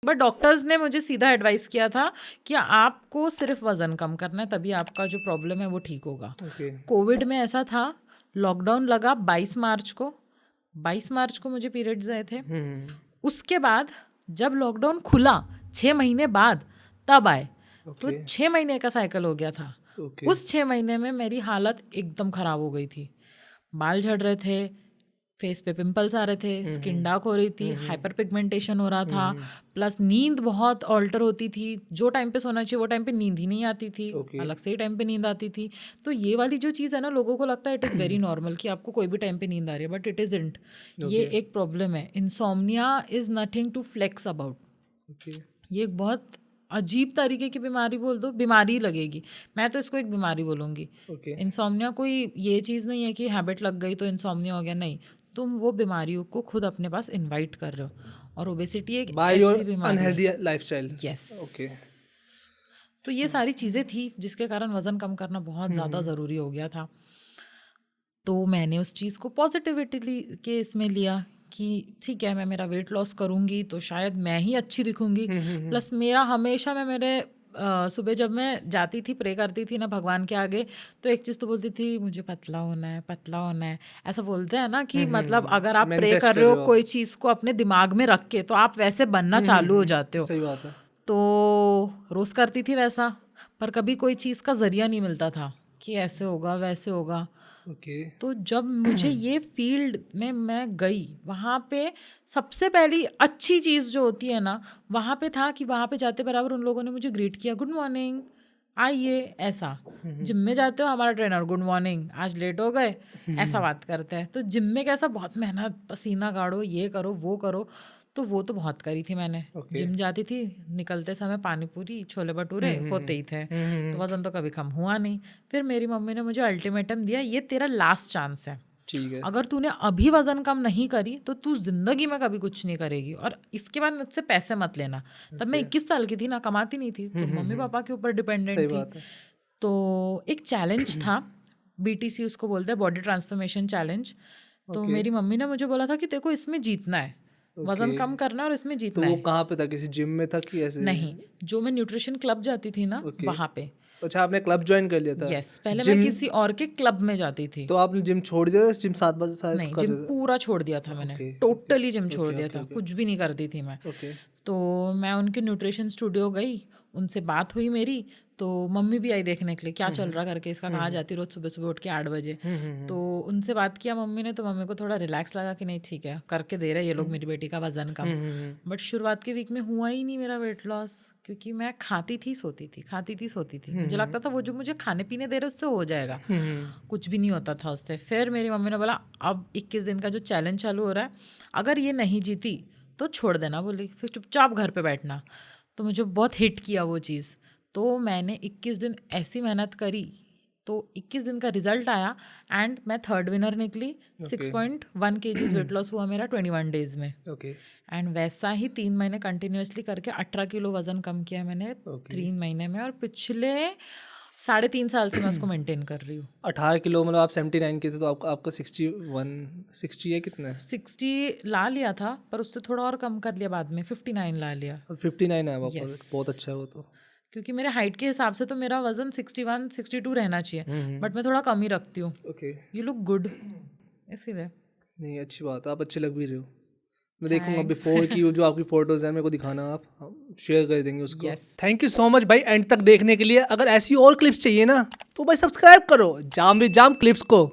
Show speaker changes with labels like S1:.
S1: But doctors ने मुझे सीधा एडवाइस किया था कि आपको सिर्फ वजन कम करना है, तभी आपका जो प्रॉब्लम है वो ठीक होगा। कोविड में ऐसा था, लॉकडाउन लगा 22 मार्च को मुझे पीरियड्स आए थे। उसके बाद जब लॉकडाउन खुला 6 महीने बाद तब आए, तो 6 महीने का साइकिल हो गया था। उस 6 महीने में मेरी हालत एकदम खराब हो गई थी। बाल झड़ रहे थे, फेस पे पिंपल्स आ रहे थे, स्किन डार्क हो रही थी, हाइपर पिगमेंटेशन हो रहा था, प्लस नींद बहुत ऑल्टर होती थी। जो टाइम पे सोना चाहिए वो टाइम पे नींद ही नहीं आती थी, अलग से ही टाइम पे नींद आती थी। तो ये वाली जो चीज़ है ना, लोगों को लगता है इट इज़ वेरी नॉर्मल कि आपको कोई भी टाइम पे नींद आ रही है, बट इट इज़ंट। ये एक प्रॉब्लम है। Insomnia is nothing to flex about. ये एक बहुत अजीब तरीके की बीमारी बोल दो, बीमारी लगेगी, मैं तो इसको एक बीमारी बोलूँगी। इंसोम्निया कोई ये चीज़ नहीं है कि हैबिट लग गई तो इंसोम्निया हो गया, नहीं। तुम वो बीमारियों को खुद अपने पास इनवाइट कर रहे हो, और ओबेसिटी एक ऐसी बीमारी,
S2: अनहेल्दी लाइफस्टाइल।
S1: यस। तो ये सारी चीज़ें थी जिसके कारण वज़न कम करना बहुत ज़्यादा ज़रूरी हो गया था। तो मैंने उस चीज़ को पॉजिटिविटी के इसमें लिया कि ठीक है, मैं मेरा वेट लॉस करूँगी तो शायद मैं ही अच्छी दिखूँगी। प्लस मेरा हमेशा, मैं मेरे सुबह जब मैं जाती थी, प्रे करती थी ना भगवान के आगे, तो एक चीज़ तो बोलती थी, मुझे पतला होना है, पतला होना है। ऐसा बोलते हैं ना कि मतलब अगर आप प्रे कर रहे हो कोई चीज़ को अपने दिमाग में रख के, तो आप वैसे बनना चालू हो जाते हो।
S2: सही बात है।
S1: तो रोज़ करती थी वैसा, पर कभी कोई चीज़ का ज़रिया नहीं मिलता था कि ऐसे होगा वैसे होगा। तो जब मुझे ये फील्ड में मैं गई, वहाँ पे सबसे पहली अच्छी चीज़ जो होती है ना, वहाँ पे था कि वहाँ पे जाते बराबर उन लोगों ने मुझे ग्रीट किया, गुड मॉर्निंग, आइए। ऐसा जिम में जाते हो, हमारा ट्रेनर गुड मॉर्निंग, आज लेट हो गए, ऐसा बात करते हैं। तो जिम में कैसा, बहुत मेहनत, पसीना गाड़ो, ये करो वो करो, तो वो तो बहुत करी थी मैंने। जिम जाती थी, निकलते समय पानी पूरी छोले भटूरे होते ही थे, तो वज़न तो कभी कम हुआ नहीं। फिर मेरी मम्मी ने मुझे अल्टीमेटम दिया, ये तेरा लास्ट चांस है, अगर तूने अभी वज़न कम नहीं करी तो तू ज़िंदगी में कभी कुछ नहीं करेगी, और इसके बाद मुझसे पैसे मत लेना। तब मैं 21 साल की थी ना, कमाती नहीं थी, तो मम्मी पापा के ऊपर डिपेंडेंट थी। तो एक चैलेंज था, BTC उसको बोलते हैं, बॉडी ट्रांसफॉर्मेशन चैलेंज। तो मेरी मम्मी ने मुझे बोला था कि तेरे को इसमें जीतना है, वजन कम करना है और इसमें जीतना है।
S2: तो वो कहाँ पे था, किसी जिम में था कि ऐसे?
S1: नहीं, जो मैं न्यूट्रिशन क्लब जाती थी ना, वहाँ पे।
S2: अच्छा, आपने क्लब ज्वाइन कर लिया था?
S1: यस, पहले मैं किसी और के क्लब में जाती थी।
S2: तो आपने जिम छोड़ दिया था? जिम 7 बजे शायद?
S1: नहीं, जिम पूरा छोड़ दिया था मैंने, टोटली जिम छोड़ दिया था, कुछ भी नहीं करती थी मैं। तो मैं उनके न्यूट्रिशन स्टूडियो गई, उनसे बात हुई मेरी, तो मम्मी भी आई देखने के लिए क्या चल रहा करके, इसका कहाँ जाती रोज सुबह सुबह उठ के 8 बजे। तो उनसे बात किया मम्मी ने, तो मम्मी को थोड़ा रिलैक्स लगा कि नहीं ठीक है, करके दे रहे ये लोग मेरी बेटी का वजन कम। बट शुरुआत के वीक में हुआ ही नहीं मेरा वेट लॉस, क्योंकि मैं खाती थी सोती थी, खाती थी सोती थी। मुझे लगता था वो जो मुझे खाने पीने दे रहे उससे हो जाएगा, कुछ भी नहीं होता था उससे। फिर मेरी मम्मी ने बोला, अब 21 दिन का जो चैलेंज चालू हो रहा है, अगर ये नहीं जीती तो छोड़ देना, बोली, फिर चुपचाप घर पे बैठना। तो मुझे बहुत हिट किया वो चीज़। तो मैंने 21 दिन ऐसी मेहनत करी, तो 21 दिन का रिजल्ट आया, एंड मैं 3rd विनर निकली। 6.1 kg वेट लॉस हुआ मेरा 21 डेज में। एंड वैसा ही 3 महीने कंटिन्यूसली करके 18 किलो वजन कम किया मैंने 3 महीने में, और पिछले 3.5 साल से मैं उसको मेंटेन कर रही हूँ।
S2: 18 किलो मतलब आप 79 के थे, तो आपका 60 है कितना?
S1: 60 ला लिया था, पर उससे थोड़ा और कम कर लिया बाद में, 59 ला लिया।
S2: 59 है आपका? बहुत अच्छा है वो तो,
S1: क्योंकि मेरे हाइट के हिसाब से तो मेरा वजन 61-62 रहना चाहिए, बट मैं थोड़ा कम ही रखती हूँ। यू लुक गुड, इसीलिए।
S2: नहीं, अच्छी बात है, आप अच्छे लग भी रहे हो। मैं देखूंगा बिफोर की जो आपकी फोटोज हैं, मेरे को दिखाना, आप शेयर कर देंगे उसको। थैंक यू सो मच भाई एंड तक देखने के लिए। अगर ऐसी और क्लिप्स चाहिए ना, तो भाई सब्सक्राइब करो जाम विद जाम क्लिप्स को।